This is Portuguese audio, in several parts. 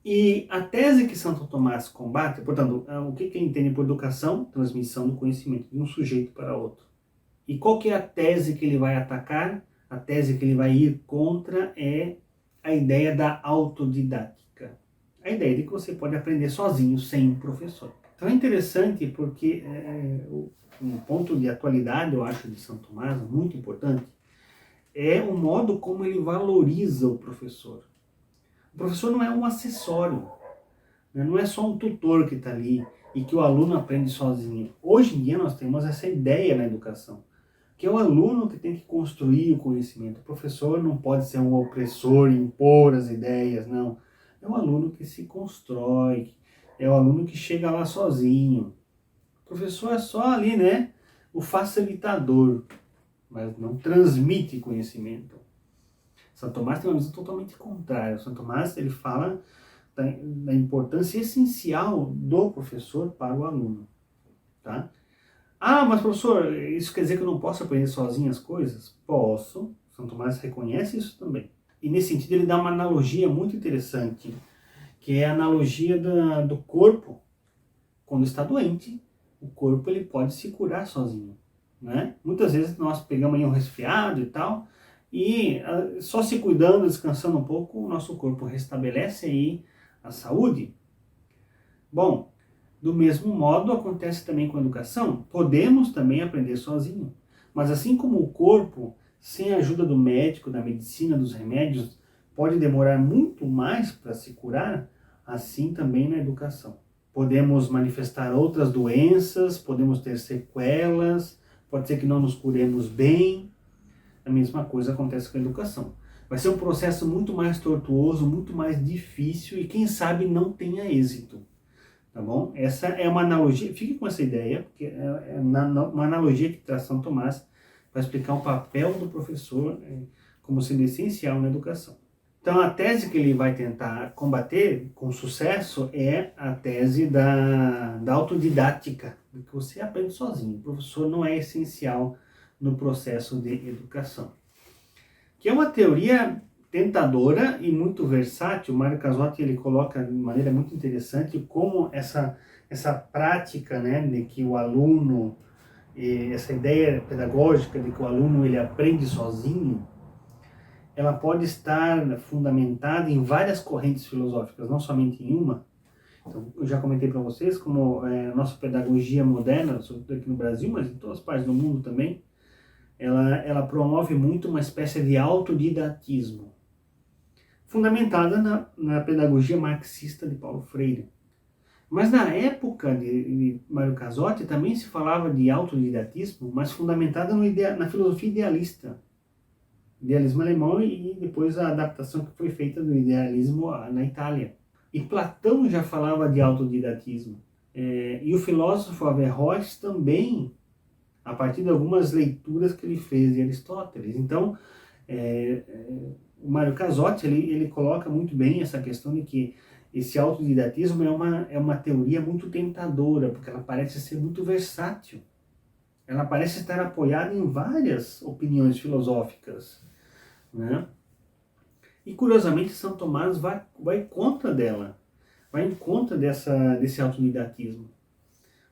E a tese que Santo Tomás combate, portanto, o que ele entende por educação? Transmissão do conhecimento de um sujeito para outro. E qual que é a tese que ele vai atacar? A tese que ele vai ir contra é a ideia da autodidática. A ideia de que você pode aprender sozinho, sem um professor. Então é interessante porque um ponto de atualidade, eu acho, de Santo Tomás, muito importante, é o modo como ele valoriza o professor. O professor não é um acessório, né? Não é só um tutor que está ali e que o aluno aprende sozinho. Hoje em dia nós temos essa ideia na educação, que é o aluno que tem que construir o conhecimento. O professor não pode ser um opressor, impor as ideias, não. É o aluno que se constrói, é o aluno que chega lá sozinho. O professor é só ali, né, o facilitador, mas não transmite conhecimento. Santo Tomás tem uma visão totalmente contrária. Santo Tomás, ele fala da importância essencial do professor para o aluno, tá? Ah, mas professor, isso quer dizer que eu não posso aprender sozinho as coisas? Posso. Santo Tomás reconhece isso também. E nesse sentido ele dá uma analogia muito interessante, que é a analogia do corpo. Quando está doente, o corpo ele pode se curar sozinho, né? Muitas vezes nós pegamos aí um resfriado e tal, e só se cuidando, descansando um pouco, o nosso corpo restabelece aí a saúde. Bom, do mesmo modo acontece também com a educação. Podemos também aprender sozinho, mas assim como o corpo, sem a ajuda do médico, da medicina, dos remédios, pode demorar muito mais para se curar, assim também na educação. Podemos manifestar outras doenças, podemos ter sequelas, pode ser que não nos curemos bem. A mesma coisa acontece com a educação. Vai ser um processo muito mais tortuoso, muito mais difícil e quem sabe não tenha êxito. Tá bom? Essa é uma analogia, fique com essa ideia, porque é uma analogia que traz São Tomás para explicar o papel do professor como sendo essencial na educação. Então a tese que ele vai tentar combater com sucesso é a tese da autodidática, de que você aprende sozinho. O professor não é essencial no processo de educação. Que é uma teoria tentadora e muito versátil. O Mário Casotti ele coloca de maneira muito interessante como essa prática, né, de que o aluno, essa ideia pedagógica de que o aluno ele aprende sozinho, ela pode estar fundamentada em várias correntes filosóficas, não somente em uma. Então, eu já comentei para vocês como a nossa pedagogia moderna, sobretudo aqui no Brasil, mas em todas as partes do mundo também, ela promove muito uma espécie de autodidatismo, fundamentada na pedagogia marxista de Paulo Freire. Mas na época de Mário Casotti também se falava de autodidatismo, mas fundamentada na filosofia idealista. Idealismo alemão e depois a adaptação que foi feita do idealismo na Itália. E Platão já falava de autodidatismo. E o filósofo Averroes também, a partir de algumas leituras que ele fez de Aristóteles. Então, o Mário Casotti ele coloca muito bem essa questão de que esse autodidatismo é uma teoria muito tentadora, porque ela parece ser muito versátil. Ela parece estar apoiada em várias opiniões filosóficas, né? E curiosamente São Tomás vai contra dela, vai em contra desse autodidatismo.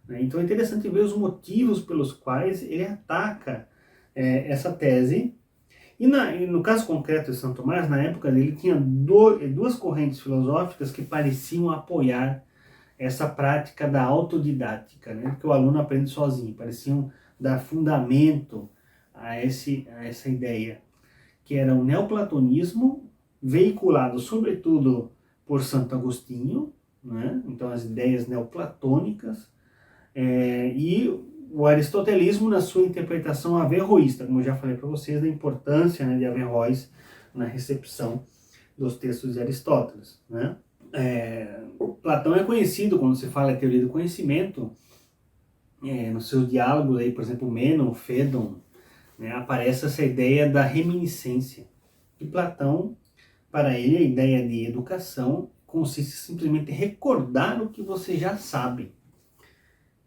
Né? Então é interessante ver os motivos pelos quais ele ataca essa tese. E no caso concreto de São Tomás, na época dele, tinha duas correntes filosóficas que pareciam apoiar essa prática da autodidática, né? Que o aluno aprende sozinho, pareciam dar fundamento a essa ideia, que era o neoplatonismo, veiculado sobretudo por Santo Agostinho, né? Então as ideias neoplatônicas, e o aristotelismo na sua interpretação averroísta, como eu já falei para vocês, da importância, né, de Averroes na recepção dos textos de Aristóteles, né? Platão é conhecido, quando se fala em teoria do conhecimento, nos seus diálogos, aí, por exemplo, Menon, Fédon, né, aparece essa ideia da reminiscência. E Platão, para ele, a ideia de educação consiste simplesmente em recordar o que você já sabe.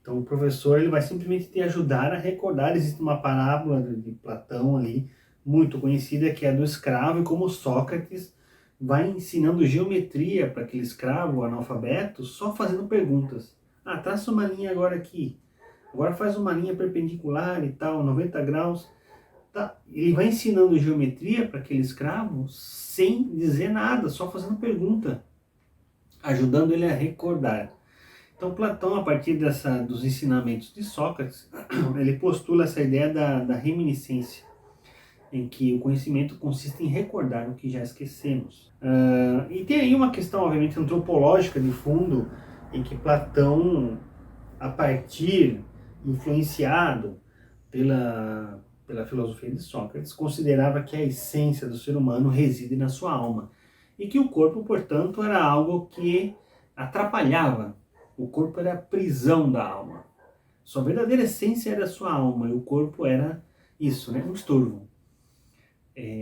Então o professor ele vai simplesmente te ajudar a recordar. Existe uma parábola de Platão ali, muito conhecida, que é do escravo, e como Sócrates vai ensinando geometria para aquele escravo analfabeto só fazendo perguntas. Ah, traça uma linha agora aqui. Agora faz uma linha perpendicular e tal, 90 graus. Tá. Ele vai ensinando geometria para aquele escravo sem dizer nada, só fazendo pergunta, ajudando ele a recordar. Então Platão, a partir dos ensinamentos de Sócrates, ele postula essa ideia da reminiscência, em que o conhecimento consiste em recordar o que já esquecemos. E tem aí uma questão, obviamente, antropológica de fundo, em que Platão, a partir, influenciado pela filosofia de Sócrates, considerava que a essência do ser humano reside na sua alma, e que o corpo, portanto, era algo que atrapalhava. O corpo era a prisão da alma. Sua verdadeira essência era a sua alma, e o corpo era isso, né? Um estorvo.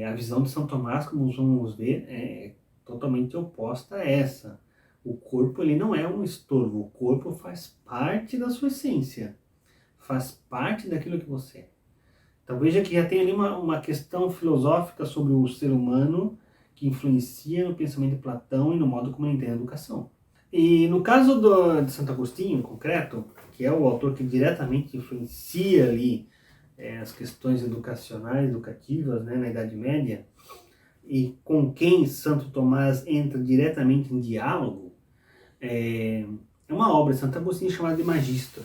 A visão de São Tomás, como vamos ver, é totalmente oposta a essa. O corpo, ele não é um estorvo, o corpo faz parte da sua essência, faz parte daquilo que você é. Então veja que já tem ali uma questão filosófica sobre o ser humano que influencia no pensamento de Platão e no modo como ele entende a educação. E no caso de Santo Agostinho, em concreto, que é o autor que diretamente influencia ali as questões educacionais, educativas, né, na Idade Média, e com quem Santo Tomás entra diretamente em diálogo, é uma obra de Santo Agostinho chamada de Magisto.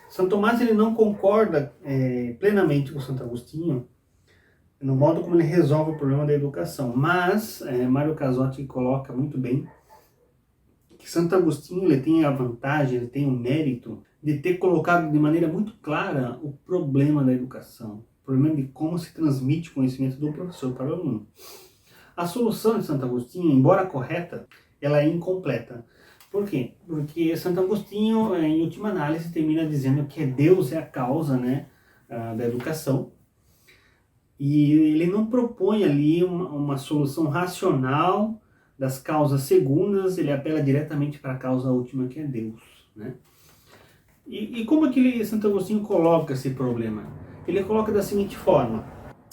Santo Tomás ele não concorda plenamente com Santo Agostinho no modo como ele resolve o problema da educação, mas Mário Casotti coloca muito bem que Santo Agostinho ele tem a vantagem, ele tem o mérito de ter colocado de maneira muito clara o problema da educação, o problema de como se transmite o conhecimento do professor para o aluno. A solução de Santo Agostinho, embora correta, ela é incompleta. Por quê? Porque Santo Agostinho, em última análise, termina dizendo que Deus é a causa, né, da educação. E ele não propõe ali uma solução racional das causas segundas, ele apela diretamente para a causa última, que é Deus, né? E como é que Santo Agostinho coloca esse problema? Ele coloca da seguinte forma.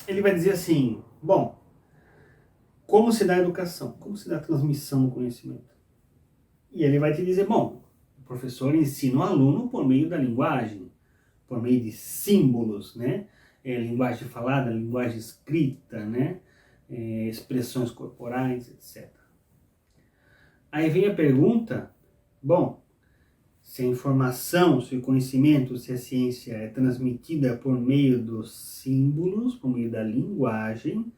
Ele vai dizer assim, bom, como se dá a educação? Como se dá a transmissão do conhecimento? E ele vai te dizer, bom, o professor ensina o aluno por meio da linguagem, por meio de símbolos, né? Linguagem falada, linguagem escrita, né? Expressões corporais, etc. Aí vem a pergunta, bom, se a informação, se o conhecimento, se a ciência é transmitida por meio dos símbolos, por meio da linguagem,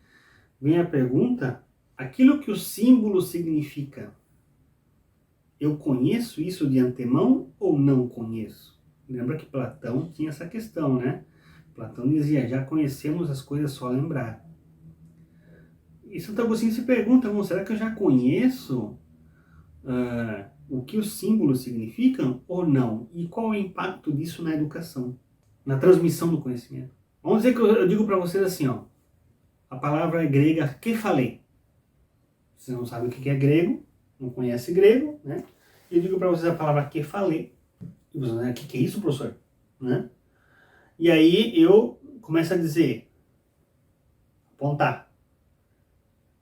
vem a pergunta, aquilo que o símbolo significa, eu conheço isso de antemão ou não conheço? Lembra que Platão tinha essa questão, né? Platão dizia, já conhecemos as coisas, só lembrar. E Santo Agostinho se pergunta, será que eu já conheço o que os símbolos significam ou não? E qual é o impacto disso na educação, na transmissão do conhecimento? Vamos dizer que eu digo para vocês assim, ó, a palavra é grega kephalé. Vocês não sabem o que é grego, não conhece grego, né? Eu digo para vocês a palavra kephalé. E vocês, o que é isso, professor? Né? E aí eu começo a dizer, apontar.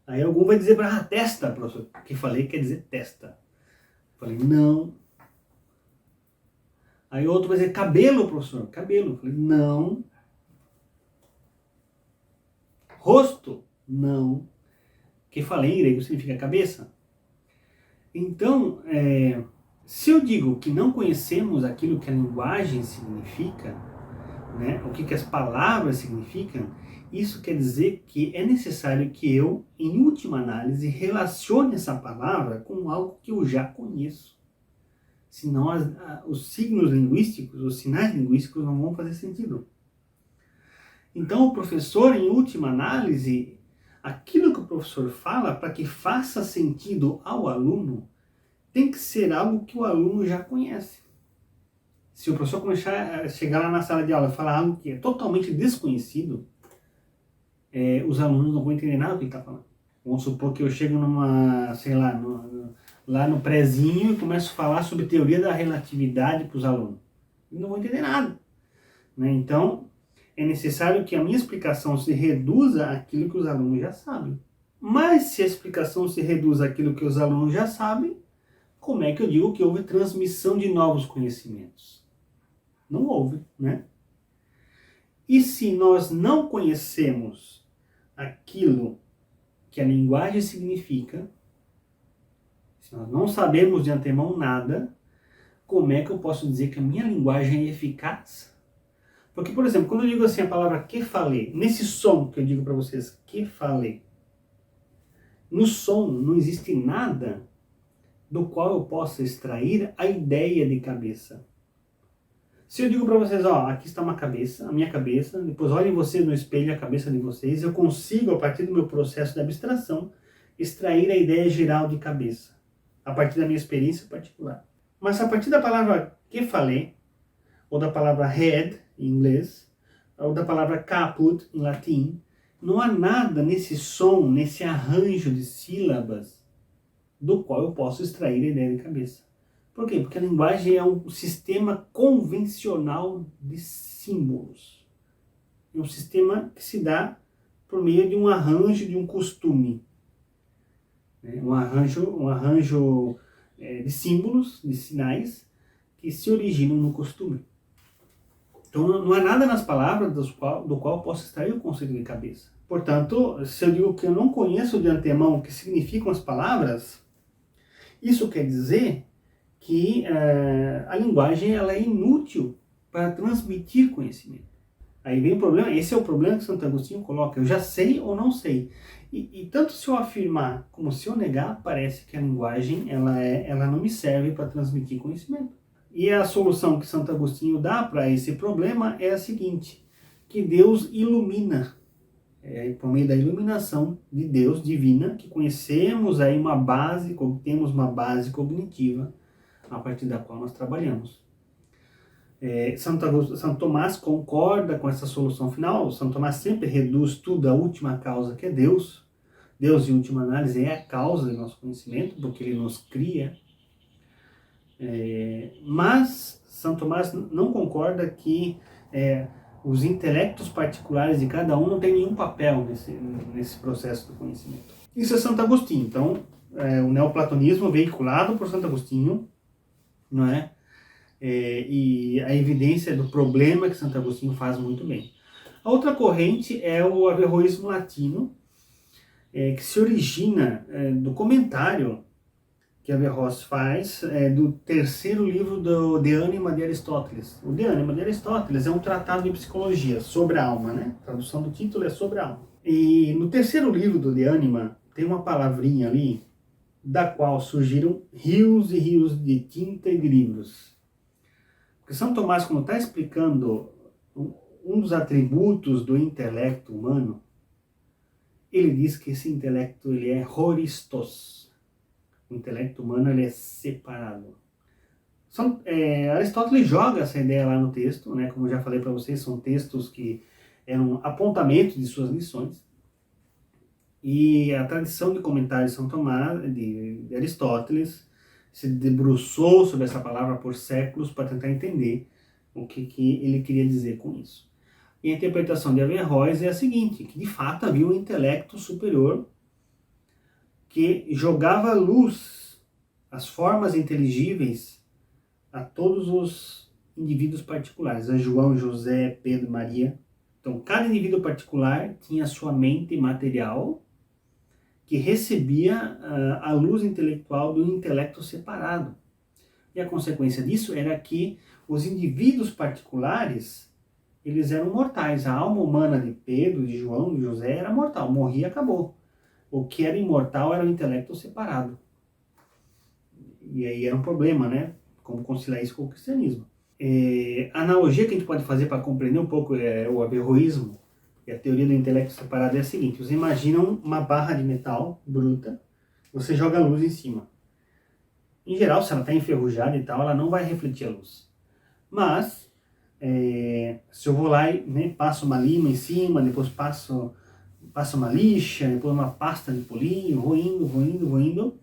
Aí algum vai dizer para testa, professor. Kephalé quer dizer testa. Eu falei, não. Aí outro vai dizer cabelo, professor. Cabelo. Eu falei, não. Rosto? Não. Kephalé em grego significa cabeça. Então, se eu digo que não conhecemos aquilo que a linguagem significa, né, o que as palavras significam, isso quer dizer que é necessário que eu, em última análise, relacione essa palavra com algo que eu já conheço. Senão os signos linguísticos, os sinais linguísticos não vão fazer sentido. Então o professor, em última análise, aquilo que o professor fala, para que faça sentido ao aluno, tem que ser algo que o aluno já conhece. Se o professor começar a chegar lá na sala de aula e falar algo que é totalmente desconhecido, os alunos não vão entender nada do que ele está falando. Vamos supor que eu chego lá no prézinho e começo a falar sobre teoria da relatividade para os alunos. Eles não vão entender nada. Né? Então, é necessário que a minha explicação se reduza àquilo que os alunos já sabem. Mas se a explicação se reduz àquilo que os alunos já sabem, como é que eu digo que houve transmissão de novos conhecimentos? Não houve, né? E se nós não conhecemos aquilo que a linguagem significa, se nós não sabemos de antemão nada, como é que eu posso dizer que a minha linguagem é eficaz? Porque, por exemplo, quando eu digo assim a palavra que falei, nesse som que eu digo para vocês, que falei, no som não existe nada do qual eu possa extrair a ideia de cabeça. Se eu digo para vocês, ó, aqui está uma cabeça, a minha cabeça, depois olhem vocês no espelho a cabeça de vocês, eu consigo, a partir do meu processo de abstração, extrair a ideia geral de cabeça, a partir da minha experiência particular. Mas a partir da palavra que falei, ou da palavra head, em inglês, ou da palavra caput, em latim, não há nada nesse som, nesse arranjo de sílabas, do qual eu posso extrair a ideia de cabeça. Por quê? Porque a linguagem é um sistema convencional de símbolos. É um sistema que se dá por meio de um arranjo, de um costume. Um arranjo de símbolos, de sinais, que se originam no costume. Então não há nada nas palavras do qual eu posso extrair o conceito de cabeça. Portanto, se eu digo que eu não conheço de antemão o que significam as palavras, isso quer dizer que a linguagem ela é inútil para transmitir conhecimento. Aí vem o problema, esse é o problema que Santo Agostinho coloca, eu já sei ou não sei. E tanto se eu afirmar como se eu negar, parece que a linguagem ela não me serve para transmitir conhecimento. E a solução que Santo Agostinho dá para esse problema é a seguinte, que Deus ilumina. Por meio da iluminação de Deus divina, que conhecemos aí temos uma base cognitiva a partir da qual nós trabalhamos. Santo Tomás concorda com essa solução final. Santo Tomás sempre reduz tudo à última causa, que é Deus. Deus, em última análise, é a causa do nosso conhecimento, porque ele nos cria. Mas Santo Tomás não concorda que os intelectos particulares de cada um não têm nenhum papel nesse processo do conhecimento. Isso é Santo Agostinho. Então, o neoplatonismo veiculado por Santo Agostinho, não é? E a evidência do problema que Santo Agostinho faz muito bem. A outra corrente é o averroísmo latino, que se origina do comentário que Averroes faz do terceiro livro do De Anima de Aristóteles. O De Anima de Aristóteles é um tratado de psicologia sobre a alma, né? A tradução do título é sobre a alma. E no terceiro livro do De Anima tem uma palavrinha ali da qual surgiram rios e rios de tinta e de livros. Porque São Tomás, como está explicando um dos atributos do intelecto humano, ele diz que esse intelecto ele é horistos. O intelecto humano ele é separado. Aristóteles joga essa ideia lá no texto, né? Como eu já falei para vocês, são textos que eram apontamentos de suas lições. E a tradição de comentários de São Tomás, de Aristóteles, se debruçou sobre essa palavra por séculos para tentar entender o que ele queria dizer com isso. E a interpretação de Averroes é a seguinte, que de fato havia um intelecto superior que jogava luz, as formas inteligíveis, a todos os indivíduos particulares, a João, José, Pedro, Maria. Então, cada indivíduo particular tinha sua mente material, que recebia a luz intelectual do intelecto separado. E a consequência disso era que os indivíduos particulares, eles eram mortais. A alma humana de Pedro, de João, de José era mortal, morria e acabou. O que era imortal era o intelecto separado. E aí era um problema, né? Como conciliar isso com o cristianismo. A analogia que a gente pode fazer para compreender um pouco o averroísmo e a teoria do intelecto separado é a seguinte. Você imagina uma barra de metal bruta, você joga a luz em cima. Em geral, se ela está enferrujada e tal, ela não vai refletir a luz. Mas, se eu vou lá e passo uma lima em cima, depois passo uma lixa, depois uma pasta de polinho, vou indo,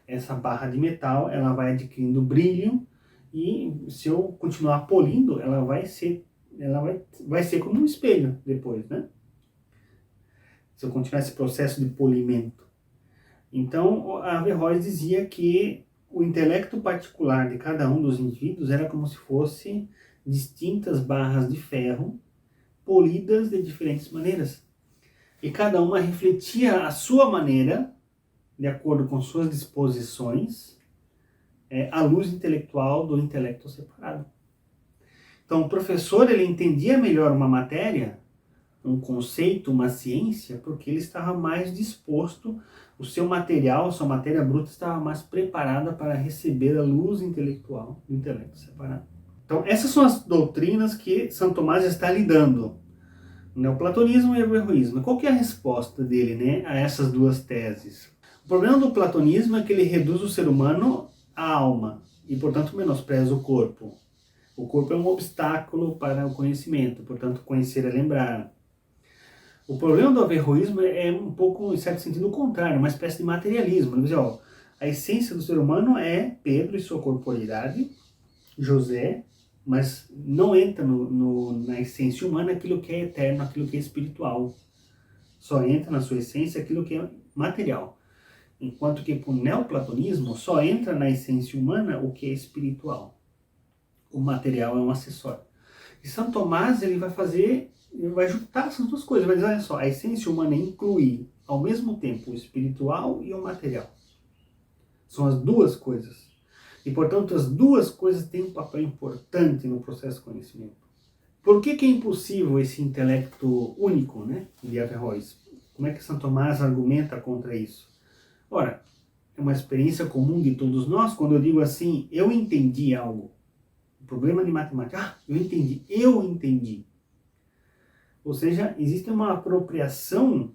essa barra de metal ela vai adquirindo brilho e se eu continuar polindo, ela vai ser como um espelho depois, né? se eu continuar esse processo de polimento. Então, a Averroes dizia que o intelecto particular de cada um dos indivíduos era como se fosse distintas barras de ferro polidas de diferentes maneiras. E cada uma refletia a sua maneira, de acordo com suas disposições, a luz intelectual do intelecto separado. Então, o professor ele entendia melhor uma matéria, um conceito, uma ciência, porque ele estava mais disposto, o seu material, a sua matéria bruta estava mais preparada para receber a luz intelectual do intelecto separado. Então, essas são as doutrinas que Santo Tomás está lidando. O neoplatonismo e o averroísmo. Qual que é a resposta dele, né, a essas duas teses? O problema do platonismo é que ele reduz o ser humano à alma e, portanto, menospreza o corpo. O corpo é um obstáculo para o conhecimento, portanto, conhecer é lembrar. O problema do averroísmo é um pouco, em certo sentido, o contrário, uma espécie de materialismo. Ele diz, a essência do ser humano é Pedro e sua corporeidade, José, mas não entra na essência humana aquilo que é eterno, aquilo que é espiritual. Só entra na sua essência aquilo que é material. Enquanto que para o neoplatonismo só entra na essência humana o que é espiritual. O material é um acessório. E São Tomás ele vai juntar essas duas coisas. Vai dizer, olha só, a essência humana inclui ao mesmo tempo o espiritual e o material. São as duas coisas. E, portanto, as duas coisas têm um papel importante no processo de conhecimento. Por que é impossível esse intelecto único, né, de Averroes? Como é que São Tomás argumenta contra isso? Ora, é uma experiência comum de todos nós, quando eu digo assim, eu entendi algo. O problema de matemática, eu entendi. Ou seja, existe uma apropriação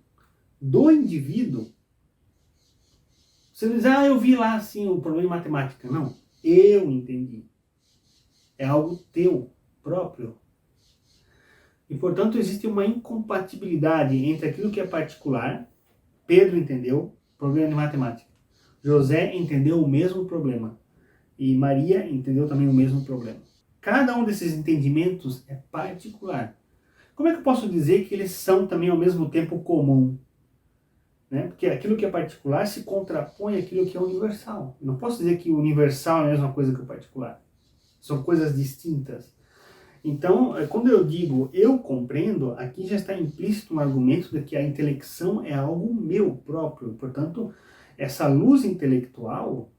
do indivíduo. Você não diz, eu vi lá assim o problema de matemática. Não, eu entendi. É algo teu, próprio. E, portanto, existe uma incompatibilidade entre aquilo que é particular. Pedro entendeu o problema de matemática. José entendeu o mesmo problema. E Maria entendeu também o mesmo problema. Cada um desses entendimentos é particular. Como é que eu posso dizer que eles são também ao mesmo tempo comum? Né? Porque aquilo que é particular se contrapõe àquilo que é universal. Eu não posso dizer que o universal é a mesma coisa que o particular. São coisas distintas. Então, quando eu digo eu compreendo, aqui já está implícito um argumento de que a intelecção é algo meu próprio. Portanto, essa luz intelectual,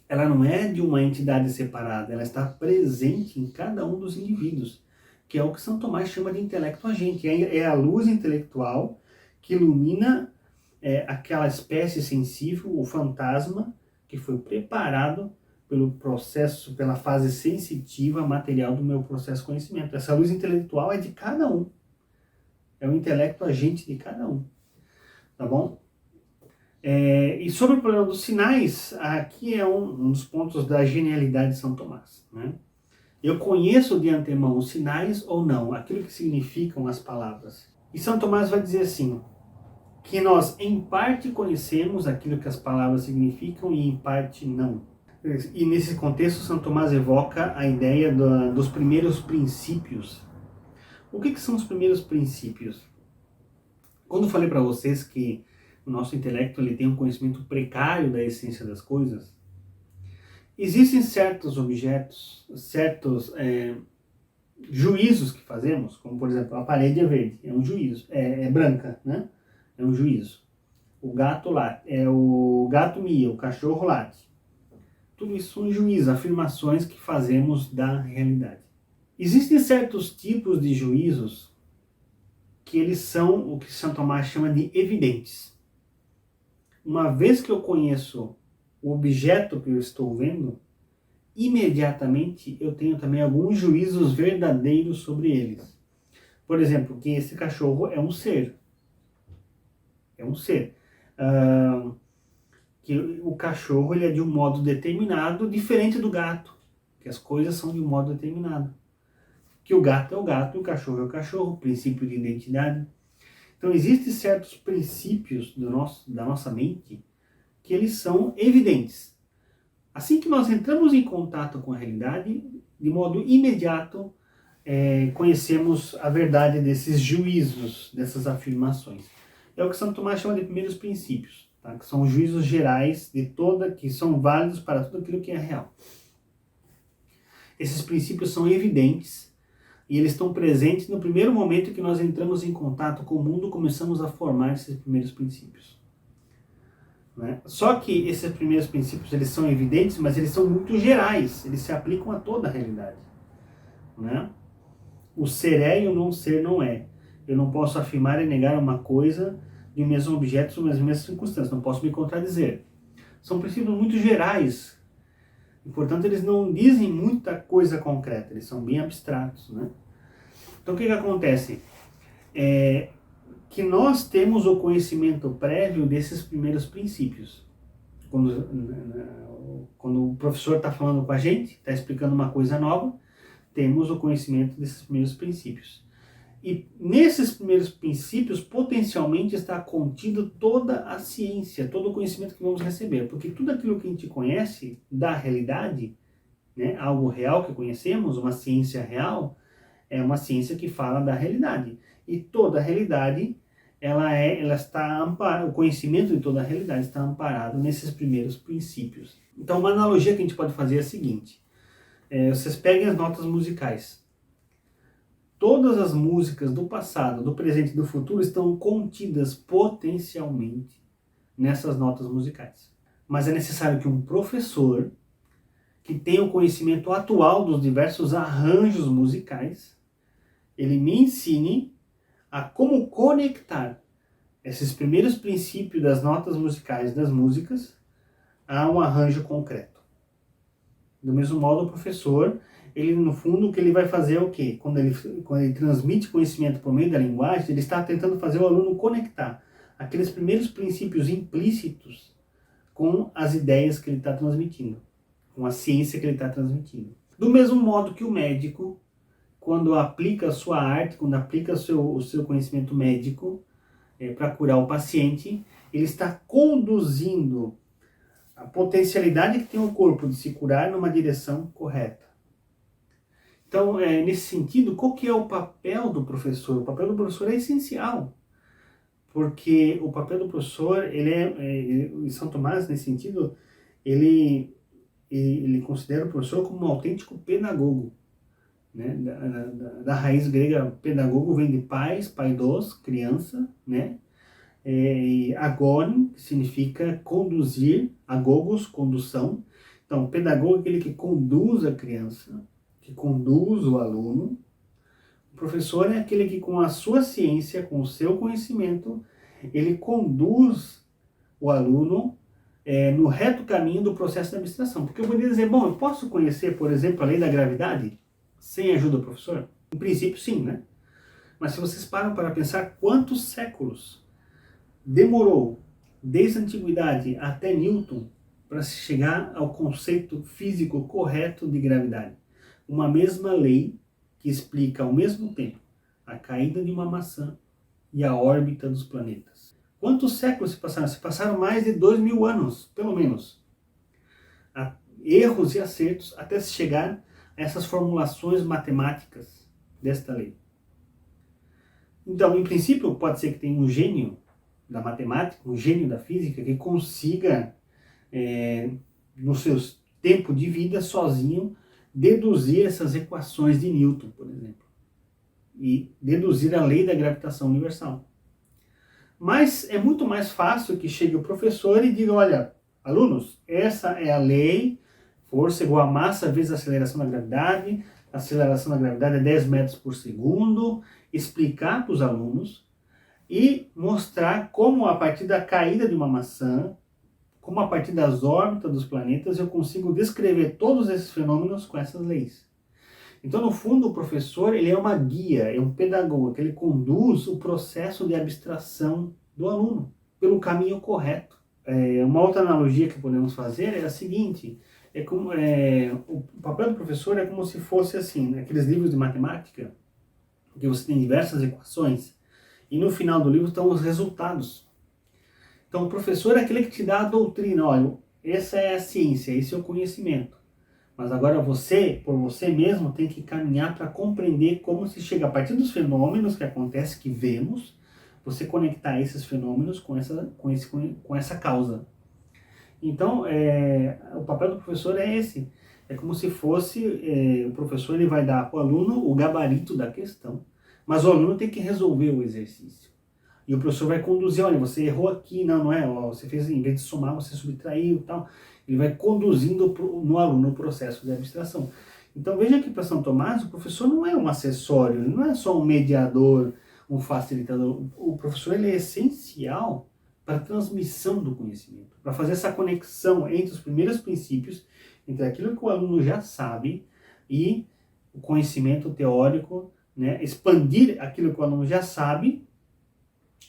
ela não é de uma entidade separada, ela está presente em cada um dos indivíduos, que é o que São Tomás chama de intelecto agente. É a luz intelectual que ilumina aquela espécie sensível, o fantasma, que foi preparado pelo processo, pela fase sensitiva material do meu processo de conhecimento. Essa luz intelectual é de cada um. É o intelecto agente de cada um. Tá bom? E sobre o problema dos sinais, aqui é um dos pontos da genialidade de São Tomás. Né? Eu conheço de antemão os sinais ou não, aquilo que significam as palavras. E São Tomás vai dizer assim, que nós em parte conhecemos aquilo que as palavras significam e em parte não. E nesse contexto, São Tomás evoca a ideia dos primeiros princípios. O que são os primeiros princípios? Quando eu falei para vocês que o nosso intelecto ele tem um conhecimento precário da essência das coisas, existem certos objetos, certos juízos que fazemos, como por exemplo, a parede é verde, é um juízo, é branca, né? É um juízo. O gato late, o gato mia, o cachorro late. Tudo isso são juízos, afirmações que fazemos da realidade. Existem certos tipos de juízos que eles são o que São Tomás chama de evidentes. Uma vez que eu conheço o objeto que eu estou vendo, imediatamente eu tenho também alguns juízos verdadeiros sobre eles. Por exemplo, que esse cachorro é um ser. É um ser. Que o cachorro ele é de um modo determinado, diferente do gato, que as coisas são de um modo determinado. Que o gato é o gato e o cachorro é o cachorro, princípio de identidade. Então existem certos princípios da nossa mente que eles são evidentes. Assim que nós entramos em contato com a realidade, de modo imediato, conhecemos a verdade desses juízos, dessas afirmações. é o que Santo Tomás chama de primeiros princípios, tá? Que são os juízos gerais que são válidos para tudo aquilo que é real. Esses princípios são evidentes e eles estão presentes no primeiro momento que nós entramos em contato com o mundo, começamos a formar esses primeiros princípios. Né? Só que esses primeiros princípios eles são evidentes, mas eles são muito gerais, eles se aplicam a toda a realidade. Né? O ser é e o não ser não é. Eu não posso afirmar e negar uma coisa de um mesmo objeto sob as mesmas circunstâncias, não posso me contradizer. São princípios muito gerais, e portanto eles não dizem muita coisa concreta, eles são bem abstratos. Né? Então o que acontece? Que nós temos o conhecimento prévio desses primeiros princípios. Quando o professor está falando com a gente, está explicando uma coisa nova, temos o conhecimento desses primeiros princípios. E nesses primeiros princípios, potencialmente está contido toda a ciência, todo o conhecimento que vamos receber. Porque tudo aquilo que a gente conhece da realidade, né, algo real que conhecemos, uma ciência real, é uma ciência que fala da realidade. E toda a realidade, ela está amparada, o conhecimento de toda a realidade está amparado nesses primeiros princípios. Então, uma analogia que a gente pode fazer é a seguinte. Vocês peguem as notas musicais. Todas as músicas do passado, do presente e do futuro estão contidas potencialmente nessas notas musicais. Mas é necessário que um professor que tenha o conhecimento atual dos diversos arranjos musicais, ele me ensine a como conectar esses primeiros princípios das notas musicais das músicas a um arranjo concreto. Do mesmo modo, o professor, ele no fundo, o que ele vai fazer é o quê? Quando ele transmite conhecimento por meio da linguagem, ele está tentando fazer o aluno conectar aqueles primeiros princípios implícitos com as ideias que ele está transmitindo, com a ciência que ele está transmitindo. Do mesmo modo que o médico, quando aplica a sua arte, quando aplica o seu conhecimento médico para curar o paciente, ele está conduzindo a potencialidade que tem o corpo de se curar numa direção correta. Então, nesse sentido, qual que é o papel do professor? O papel do professor é essencial, porque o papel do professor, em São Tomás, nesse sentido, ele considera o professor como um autêntico pedagogo. Né? Da raiz grega, pedagogo vem de paidos, criança, né? E agon, que significa conduzir, agogos, condução. Então, o pedagogo é aquele que conduz a criança, que conduz o aluno. O professor é aquele que, com a sua ciência, com o seu conhecimento, ele conduz o aluno no reto caminho do processo de abstração. Porque eu poderia dizer, bom, eu posso conhecer, por exemplo, a lei da gravidade sem a ajuda do professor? Em princípio, sim, né? Mas se vocês param para pensar quantos séculos demorou, desde a antiguidade até Newton, para se chegar ao conceito físico correto de gravidade. Uma mesma lei que explica ao mesmo tempo a caída de uma maçã e a órbita dos planetas. Quantos séculos se passaram? Se passaram mais de 2000 anos, pelo menos. Há erros e acertos até se chegar a essas formulações matemáticas desta lei. Então, em princípio, pode ser que tenha um gênio da matemática, um gênio da física, que consiga, no seu tempo de vida, sozinho, deduzir essas equações de Newton, por exemplo, e deduzir a lei da gravitação universal. Mas é muito mais fácil que chegue o professor e diga, olha, alunos, essa é a lei, força igual a massa vezes a aceleração da gravidade, a aceleração da gravidade é 10 metros por segundo, explicar para os alunos e mostrar como a partir da caída de uma maçã, como a partir das órbitas dos planetas, eu consigo descrever todos esses fenômenos com essas leis. Então, no fundo, o professor ele é uma guia, é um pedagogo, que ele conduz o processo de abstração do aluno pelo caminho correto. Uma outra analogia que podemos fazer é a seguinte, o papel do professor é como se fosse assim, naqueles livros de matemática, que você tem diversas equações, e no final do livro estão os resultados. Então o professor é aquele que te dá a doutrina, olha, essa é a ciência, esse é o conhecimento. Mas agora você, por você mesmo, tem que caminhar para compreender como se chega a partir dos fenômenos que acontecem, que vemos, você conectar esses fenômenos com essa causa. Então, o papel do professor é esse. É como se fosse, o professor ele vai dar para o aluno o gabarito da questão, mas o aluno tem que resolver o exercício. E o professor vai conduzir, olha, você errou aqui, não é? Ó, você fez, em vez de somar, você subtraiu e tal. Ele vai conduzindo no aluno o processo de abstração. Então veja que para São Tomás o professor não é um acessório, ele não é só um mediador, um facilitador. O professor ele é essencial para a transmissão do conhecimento, para fazer essa conexão entre os primeiros princípios, entre aquilo que o aluno já sabe e o conhecimento teórico, né? Expandir aquilo que o aluno já sabe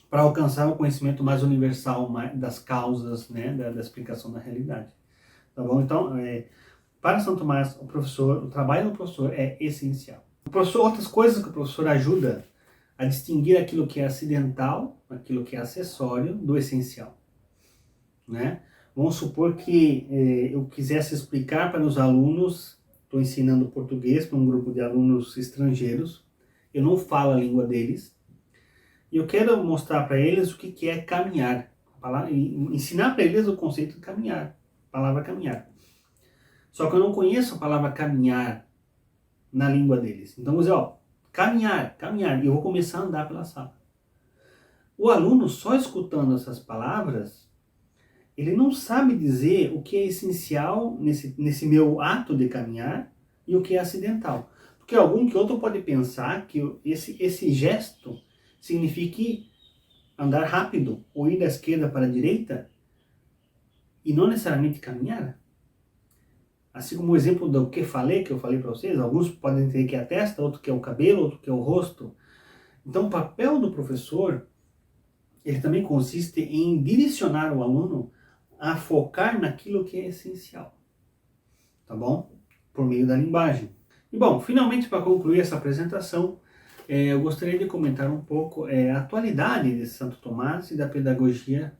para alcançar o conhecimento mais universal das causas, né? da explicação da realidade. Tá bom? Então, para São Tomás, o trabalho do professor é essencial. Outras coisas que o professor ajuda a distinguir aquilo que é acidental, aquilo que é acessório, do essencial. Né? Vamos supor que eu quisesse explicar para os alunos, estou ensinando português para um grupo de alunos estrangeiros, eu não falo a língua deles, e eu quero mostrar para eles o que é caminhar, ensinar para eles o conceito de caminhar, a palavra caminhar. Só que eu não conheço a palavra caminhar na língua deles. Então, vou dizer, ó, caminhar, e eu vou começar a andar pela sala. O aluno, só escutando essas palavras, ele não sabe dizer o que é essencial nesse meu ato de caminhar e o que é acidental. Porque algum que outro pode pensar que esse gesto signifique andar rápido, ou ir da esquerda para a direita, e não necessariamente caminhar. Assim como o exemplo do que eu falei para vocês, alguns podem entender que é a testa, outro que é o cabelo, outro que é o rosto. Então o papel do professor, ele também consiste em direcionar o aluno a focar naquilo que é essencial, tá bom? Por meio da linguagem. E bom, finalmente para concluir essa apresentação, eu gostaria de comentar um pouco a atualidade de Santo Tomás e da pedagogia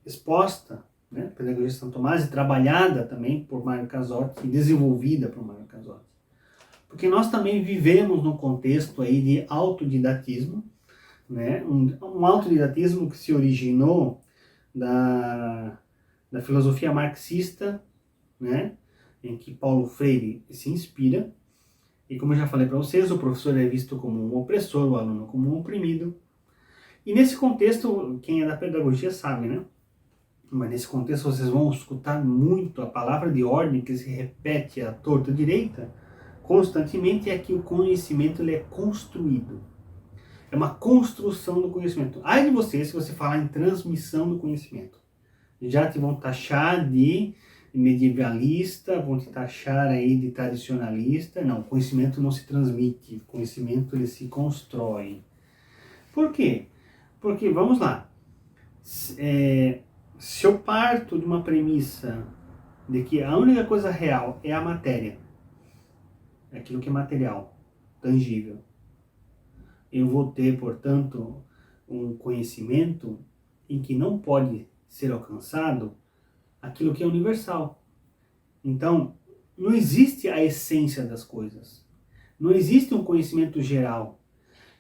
exposta, né? Pedagogia de Santo Tomás e trabalhada também por Mário Casotti e desenvolvida por Mário Casotti. Porque nós também vivemos num contexto aí de autodidatismo, né? Um autodidatismo que se originou da filosofia marxista, né? Em que Paulo Freire se inspira. E como eu já falei para vocês, o professor é visto como um opressor, o aluno como um oprimido. E nesse contexto, quem é da pedagogia sabe, né? Mas nesse contexto vocês vão escutar muito a palavra de ordem que se repete à torta e à direita constantemente, é que o conhecimento ele é construído. É uma construção do conhecimento. Ai de você se você falar em transmissão do conhecimento. Já te vão taxar de medievalista, vão te taxar aí de tradicionalista. Não, o conhecimento não se transmite, o conhecimento ele se constrói. Por quê? Porque, vamos lá, se eu parto de uma premissa de que a única coisa real é a matéria, aquilo que é material, tangível, eu vou ter, portanto, um conhecimento em que não pode ser alcançado aquilo que é universal. Então, não existe a essência das coisas. Não existe um conhecimento geral.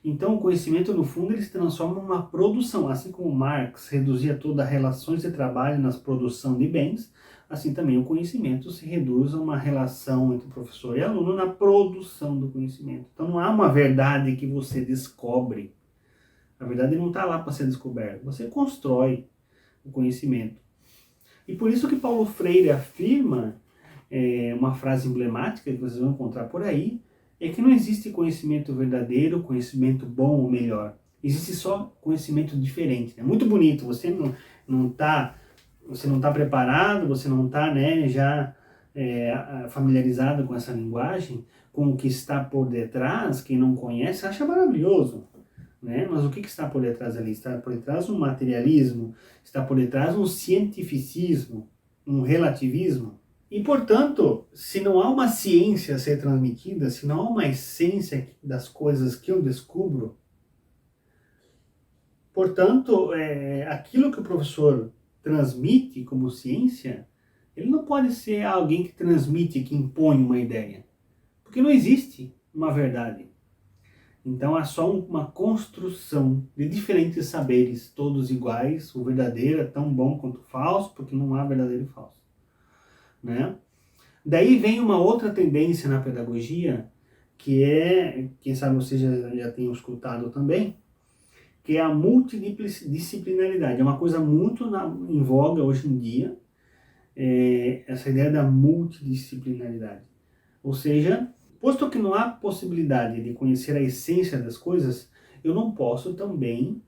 Então, o conhecimento, no fundo, ele se transforma em uma produção. Assim como Marx reduzia todas as relações de trabalho na produção de bens, assim também o conhecimento se reduz a uma relação entre professor e aluno na produção do conhecimento. Então, não há uma verdade que você descobre. A verdade não está lá para ser descoberta. Você constrói o conhecimento. E por isso que Paulo Freire afirma, uma frase emblemática que vocês vão encontrar por aí, é que não existe conhecimento verdadeiro, conhecimento bom ou melhor. Existe só conhecimento diferente. É muito bonito, você não tá preparado, você não está, né, já familiarizado com essa linguagem, com o que está por detrás, quem não conhece acha maravilhoso. Né? Mas o que está por detrás ali? Está por detrás um materialismo, está por detrás um cientificismo, um relativismo. E, portanto, se não há uma ciência a ser transmitida, se não há uma essência das coisas que eu descubro, portanto, aquilo que o professor transmite como ciência, ele não pode ser alguém que transmite, que impõe uma ideia. Porque não existe uma verdade. Então é só uma construção de diferentes saberes, todos iguais. O verdadeiro é tão bom quanto o falso, porque não há verdadeiro e falso, né? Daí vem uma outra tendência na pedagogia, que é, quem sabe vocês já tenham escutado também, que é a multidisciplinaridade. É uma coisa muito em voga hoje em dia, essa ideia da multidisciplinaridade. Ou seja, posto que não há possibilidade de conhecer a essência das coisas, eu não posso também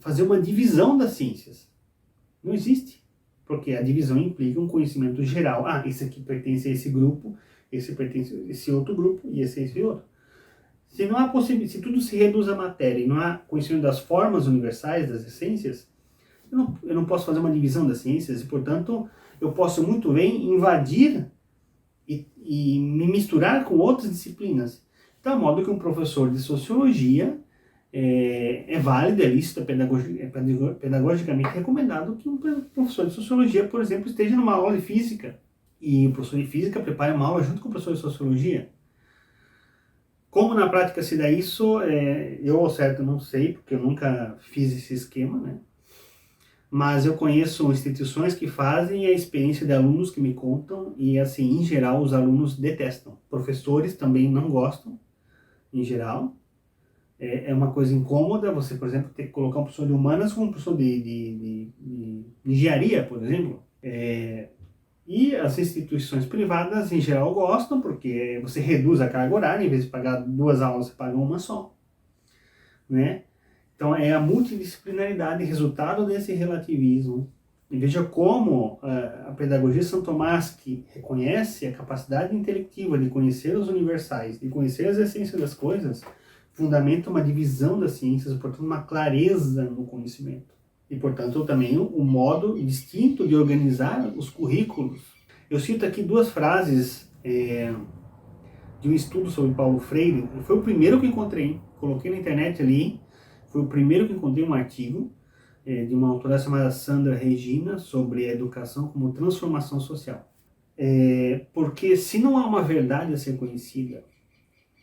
fazer uma divisão das ciências. Não existe. Porque a divisão implica um conhecimento geral. Ah, esse aqui pertence a esse grupo, esse pertence a esse outro grupo e esse a esse outro. Se não há se tudo se reduz à matéria e não há conhecimento das formas universais, das essências, eu não posso fazer uma divisão das ciências e, portanto, eu posso muito bem invadir e me misturar com outras disciplinas. De tal modo que um professor de sociologia é válido, é lícito, é pedagogicamente recomendado que um professor de sociologia, por exemplo, esteja numa aula de física e o professor de física prepare uma aula junto com o professor de sociologia. Como na prática se dá isso, eu ao certo não sei, porque eu nunca fiz esse esquema, né? Mas eu conheço instituições que fazem a experiência de alunos que me contam e, assim, em geral, os alunos detestam. Professores também não gostam, em geral. É uma coisa incômoda você, por exemplo, ter que colocar um professor de humanas com um professor de engenharia, por exemplo. E as instituições privadas, em geral, gostam, porque você reduz a carga horária, em vez de pagar 2 aulas, você paga uma só, né? Então, é a multidisciplinaridade, resultado desse relativismo. E veja como a pedagogia São Tomás, que reconhece a capacidade intelectiva de conhecer os universais, de conhecer as essências das coisas, fundamenta uma divisão das ciências, portanto, uma clareza no conhecimento. E, portanto, também um modo distinto de organizar os currículos. Eu cito aqui 2 frases de um estudo sobre Paulo Freire. Foi o primeiro que encontrei, coloquei na internet ali, foi o primeiro que encontrei um artigo de uma autora chamada Sandra Regina sobre a educação como transformação social. Porque se não há uma verdade a ser conhecida,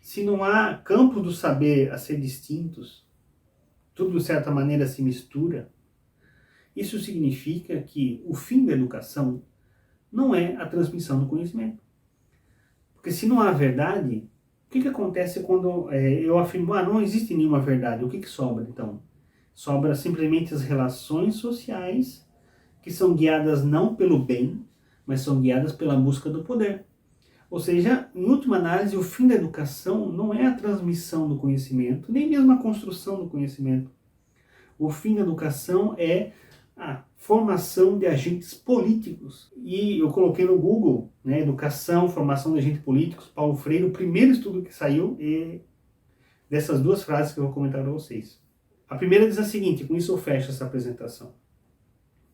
se não há campos do saber a ser distintos, tudo de certa maneira se mistura, isso significa que o fim da educação não é a transmissão do conhecimento. Porque se não há verdade, o que acontece quando eu afirmo, não existe nenhuma verdade? O que sobra então? Sobra simplesmente as relações sociais que são guiadas não pelo bem, mas são guiadas pela busca do poder. Ou seja, em última análise, o fim da educação não é a transmissão do conhecimento, nem mesmo a construção do conhecimento. O fim da educação é a formação de agentes políticos. E eu coloquei no Google, né, educação, formação de agentes políticos, Paulo Freire, o primeiro estudo que saiu dessas 2 frases que eu vou comentar para vocês. A primeira diz a seguinte, com isso eu fecho essa apresentação,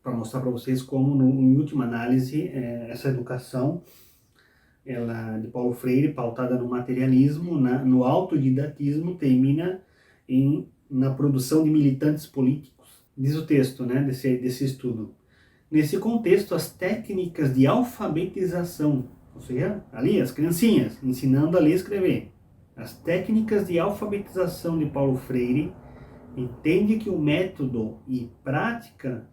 para mostrar para vocês como, em última análise, essa educação ela, de Paulo Freire, pautada no materialismo, no autodidatismo, termina na produção de militantes políticos. Diz o texto, né, desse estudo. Nesse contexto, as técnicas de alfabetização, ou seja, ali as criancinhas, ensinando a ler e escrever. As técnicas de alfabetização de Paulo Freire entende que o método e prática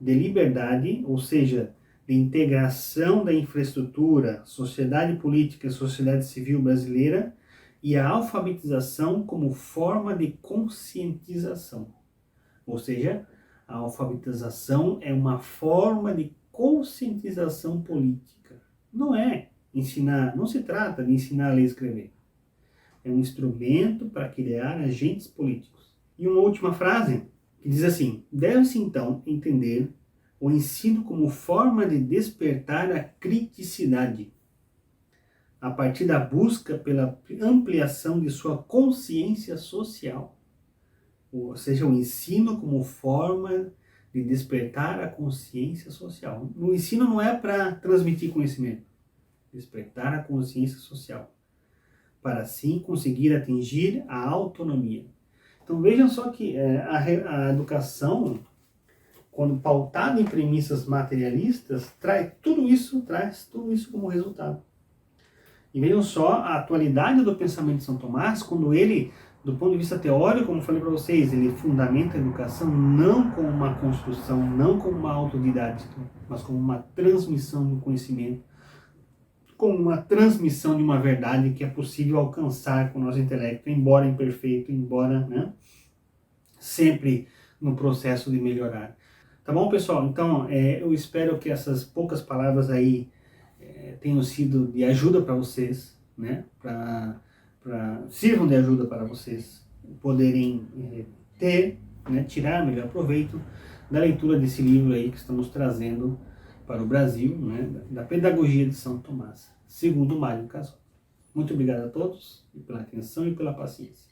de liberdade, ou seja, de integração da infraestrutura, sociedade política e sociedade civil brasileira, e a alfabetização como forma de conscientização. Ou seja, a alfabetização é uma forma de conscientização política. Não é ensinar, não se trata de ensinar a ler e escrever. É um instrumento para criar agentes políticos. E uma última frase que diz assim: deve-se então entender o ensino como forma de despertar a criticidade, a partir da busca pela ampliação de sua consciência social. Ou seja, o ensino como forma de despertar a consciência social. O ensino não é para transmitir conhecimento, despertar a consciência social, para assim conseguir atingir a autonomia. Então vejam só que a educação, quando pautada em premissas materialistas, traz tudo isso como resultado. E vejam só a atualidade do pensamento de São Tomás, quando ele, do ponto de vista teórico, como eu falei para vocês, ele fundamenta a educação não como uma construção, não como uma autodidática, mas como uma transmissão do conhecimento, como uma transmissão de uma verdade que é possível alcançar com o nosso intelecto, embora imperfeito, embora, né, sempre no processo de melhorar. Tá bom, pessoal? Então, eu espero que essas poucas palavras aí tenham sido de ajuda para vocês, né? Sirvam de ajuda para vocês poderem ter, né, tirar melhor proveito da leitura desse livro aí que estamos trazendo para o Brasil, né, da Pedagogia de São Tomás, segundo Mário Casoy. Muito obrigado a todos pela atenção e pela paciência.